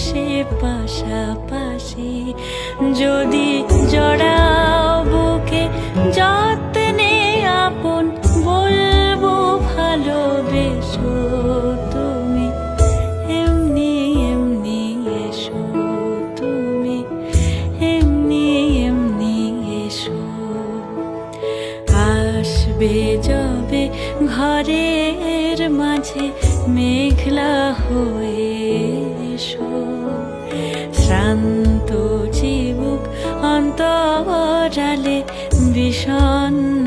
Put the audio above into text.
এসে পাশাপাশি যদি জড়াও বুকে যত্নে আপন বলবো ভালোবেসো তুমি এমনি এমনি এসো তুমি এমনি এমনি এসো আসবে যবে ঘরের মাঝে মেঘলা হয়ে এসো শান্ত চিবুক অন্তরালে বিষণ্ণ